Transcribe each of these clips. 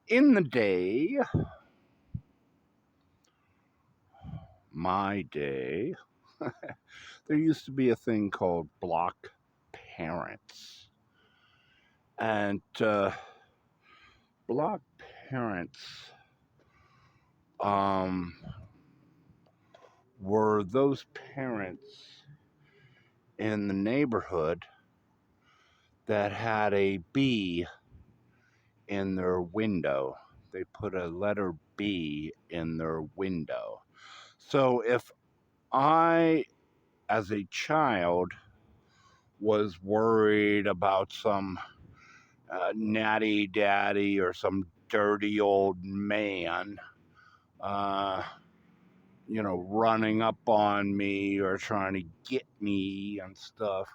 In the day, my day, there used to be a thing called block parents. And block parents um, were those parents in the neighborhood that had a B in their window. They put a letter B in their window. So if I, as a child, was worried about some natty daddy or some dirty old man, uh, running up on me or trying to get me and stuff,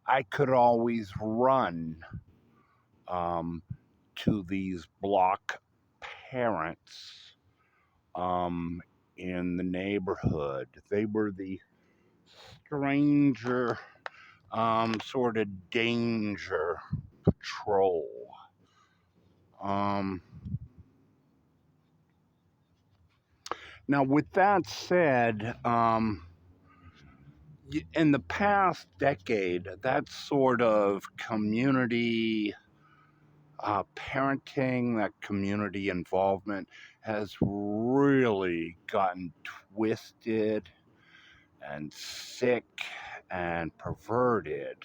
I could always run um, to these block parents um, in the neighborhood. They were the stranger sort of danger patrol. Um, Now, with that said, in the past decade, that sort of community parenting, that community involvement has really gotten twisted and sick and perverted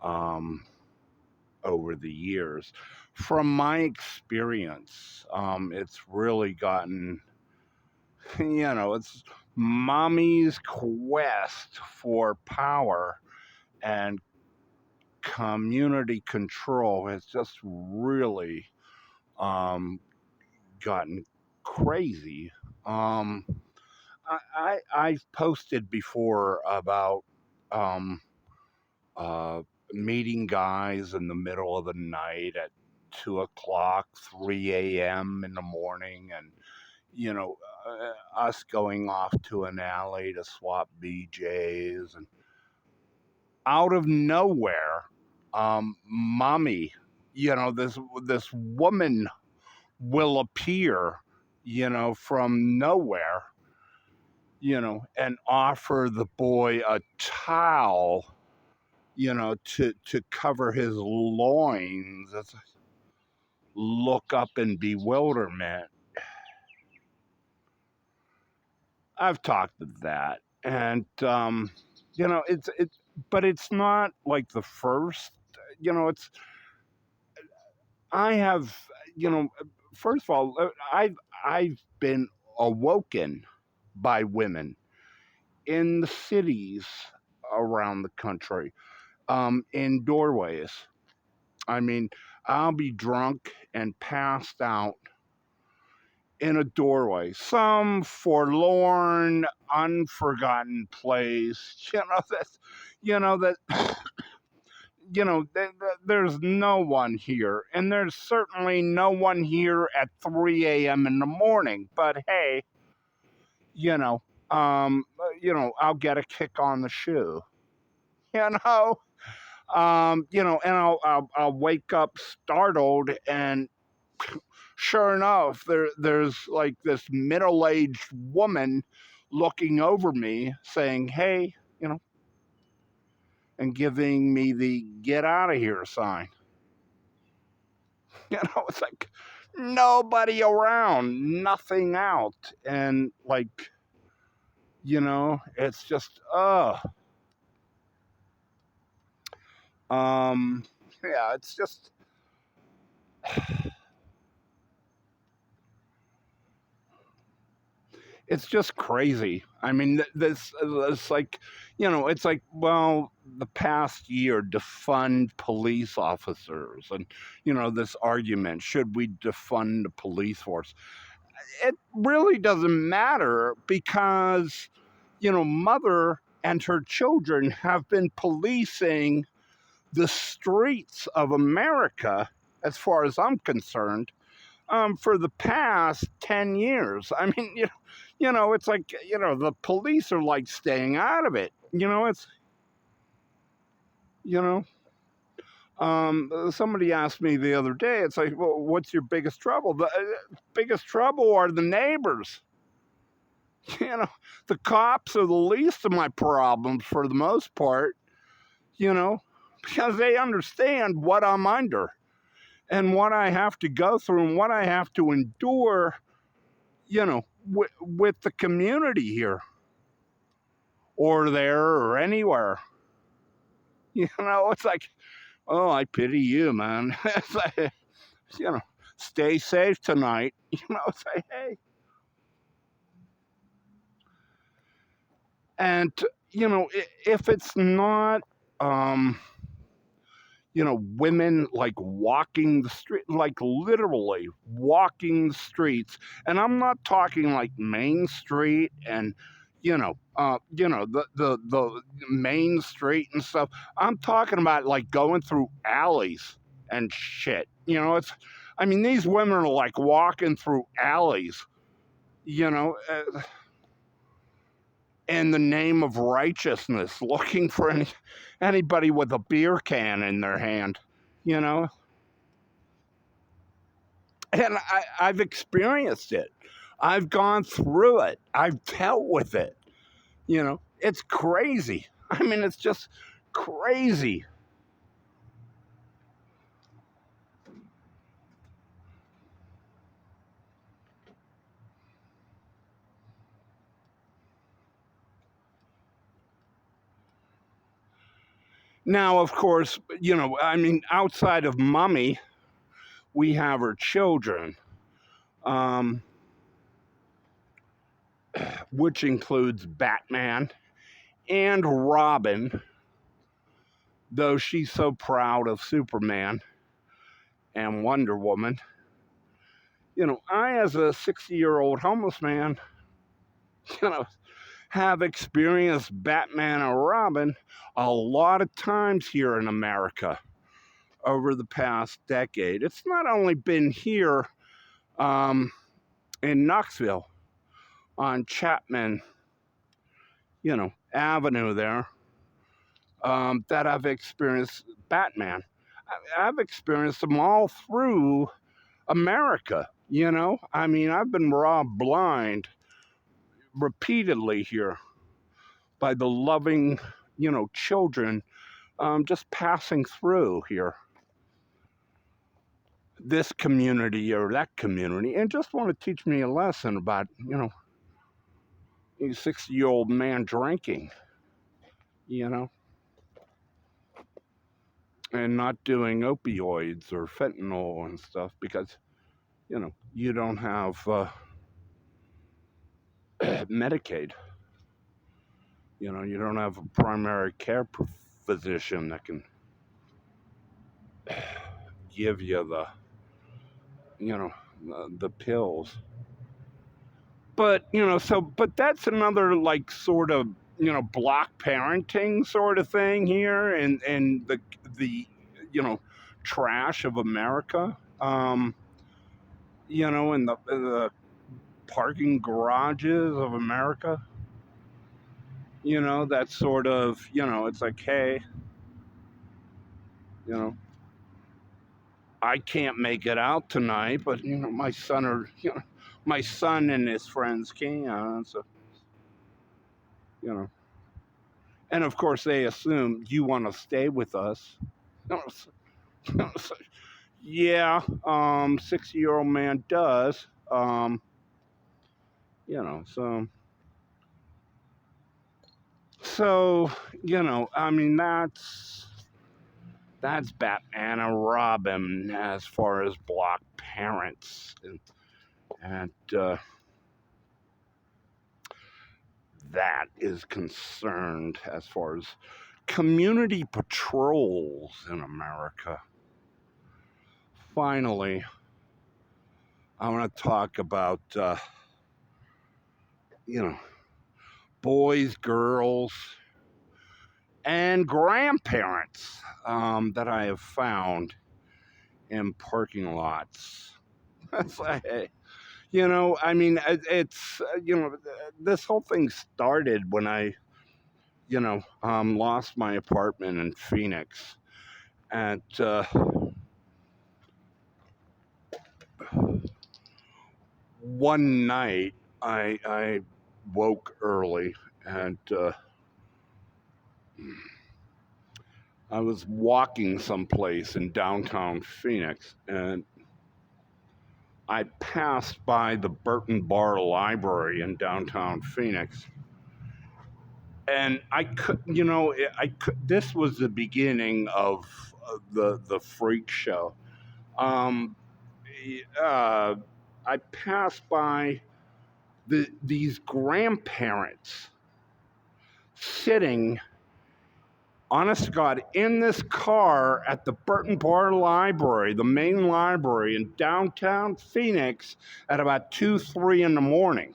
um, over the years. From my experience, it's really gotten, it's mommy's quest for power and community control has just really gotten crazy. Um, I've posted before about um, uh, meeting guys in the middle of the night at 2 o'clock, 3 a.m. in the morning, and you know, us going off to an alley to swap BJs, and out of nowhere, mommy, this woman will appear, from nowhere, and offer the boy a towel, to cover his loins. It's look up in bewilderment. I've talked to that, and but it's not like the first. It's I have, you know, first of all, I've been awoken by women in the cities around the country, in doorways. I mean, I'll be drunk and passed out in a doorway, some forlorn, unforgotten place. That there's no one here, and there's certainly no one here at 3 a.m. in the morning. But hey, you know, I'll get a kick on the shoe. You know, and I'll wake up startled, and sure enough, there's like this middle-aged woman looking over me, saying, "Hey," and giving me the "get out of here" sign. It's like nobody around, nothing out. And like, it's just, um, yeah, it's just, crazy. I mean, this, it's like, it's like, well, the past year defund police officers, and, this argument, should we defund the police force? It really doesn't matter because, mother and her children have been policing the streets of America, as far as I'm concerned, for the past 10 years. I mean, it's like, the police are like staying out of it. You know, Somebody asked me the other day, it's like, well, what's your biggest trouble? The biggest trouble are the neighbors. You know, the cops are the least of my problems for the most part, you know, because they understand what I'm under and what I have to go through and what I have to endure, with the community here or there or anywhere. It's like, oh, I pity you, man. It's like, you know, stay safe tonight. It's like, hey. And, if it's not, um, women like walking the street, like literally walking the streets. And I'm not talking like Main Street and, the main street and stuff. I'm talking about like going through alleys and shit. These women are like walking through alleys, you know, uh, in the name of righteousness, looking for anybody with a beer can in their hand, you know. And I've experienced it. I've gone through it. I've dealt with it. It's crazy. It's just crazy. Now, of course, outside of mommy, we have her children, um, which includes Batman and Robin, though she's so proud of Superman and Wonder Woman. I, as a 60-year-old homeless man, you know, have experienced Batman and Robin a lot of times here in America over the past decade. It's not only been here um, in Knoxville on Chapman, Avenue there, that I've experienced Batman. I've experienced them all through America. I've been robbed blind repeatedly here by the loving, children just passing through here, this community or that community, and just want to teach me a lesson about, a 60-year-old man drinking, you know, and not doing opioids or fentanyl and stuff because, you don't have Medicaid. You don't have a primary care physician that can give you the pills. But, but that's another like sort of, block parenting sort of thing here and the, you know, trash of America. In the parking garages of America. That sort of, it's like, hey, you know, I can't make it out tonight, but my son and his friends can. So, you know, and of course they assume you want to stay with us. So, yeah, 60-year-old man does. So so that's Batman and Robin as far as block parents and that is concerned as far as community patrols in America. Finally, I want to talk about you know boys, girls, and grandparents that I have found in parking lots. It's like, it's this whole thing started when I lost my apartment in Phoenix, And one night, I woke early, and I was walking someplace in downtown Phoenix, and I passed by the Burton Bar Library in downtown Phoenix, and I could, I could. This was the beginning of the freak show. Um, uh, I passed by these grandparents sitting, honest to God, in this car at the Burton Bar Library, the main library in downtown Phoenix, at about 2, 3 in the morning.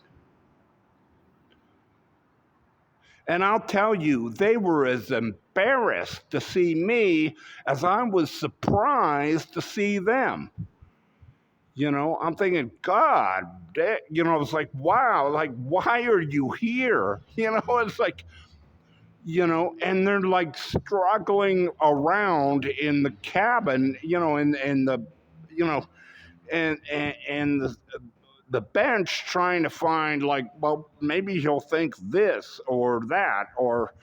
And I'll tell you, they were as embarrassed to see me as I was surprised to see them. I'm thinking, God, it's like, wow, like, why are you here? It's like, and they're like struggling around in the cabin, in the, you know, and the bench trying to find, like, well, maybe he'll think this or that, or,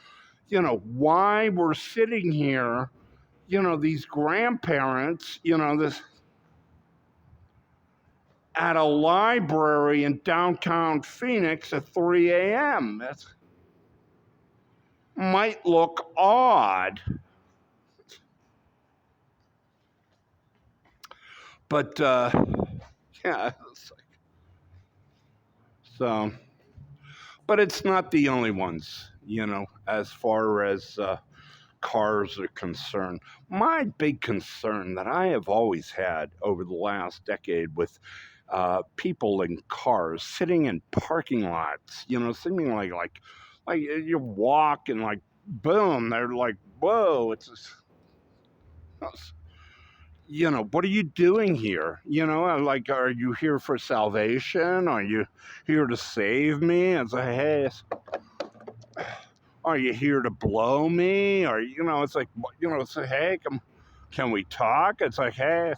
why we're sitting here, these grandparents, this at a library in downtown Phoenix at 3 a.m. That might look odd, but yeah, so, but it's not the only ones, as far as cars are concerned. My big concern that I have always had over the last decade with people in cars sitting in parking lots, seeming like you walk and like boom, they're like, whoa, it's just, what are you doing here? Like, are you here for salvation? Are you here to save me? It's like, hey, are you here to blow me? Or, it's like, it's like, hey, can we talk? It's like, hey,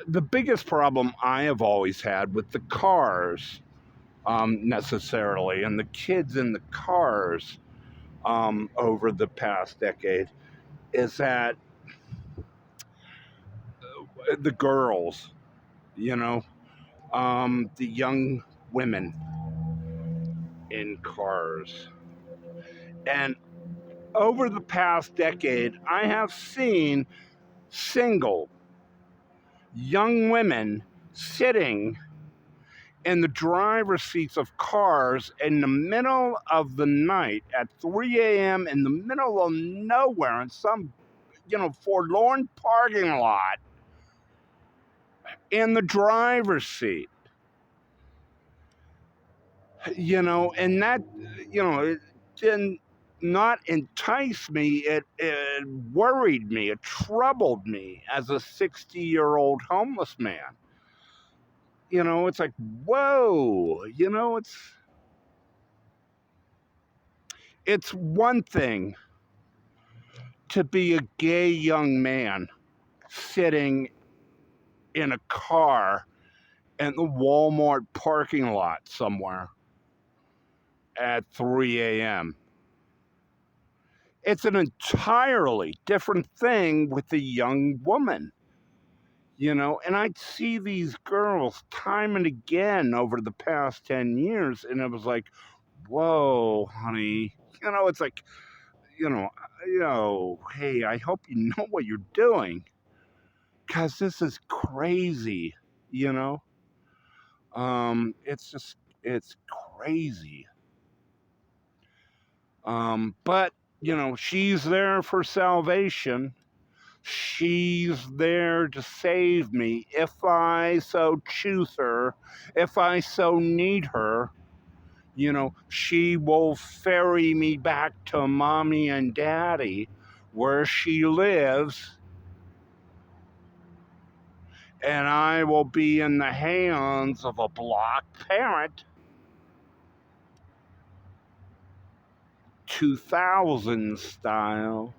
the biggest problem I have always had with the cars, necessarily, and the kids in the cars, over the past decade, is that the girls, the young women in cars. And over the past decade, I have seen single young women sitting in the driver's seats of cars in the middle of the night at 3 a.m. in the middle of nowhere in some, forlorn parking lot in the driver's seat. And that, it did not entice me. It worried me. It troubled me as a 60-year-old homeless man. It's like, whoa, it's one thing to be a gay young man sitting in a car in the Walmart parking lot somewhere at 3 a.m. It's an entirely different thing with the young woman, and I'd see these girls time and again over the past 10 years, and it was like, whoa, honey, it's like, you know, hey, I hope you know what you're doing, because this is crazy, you know? It's crazy. But, she's there for salvation. She's there to save me if I so choose her, if I so need her. She will ferry me back to mommy and daddy where she lives, and I will be in the hands of a block parent 2000s style.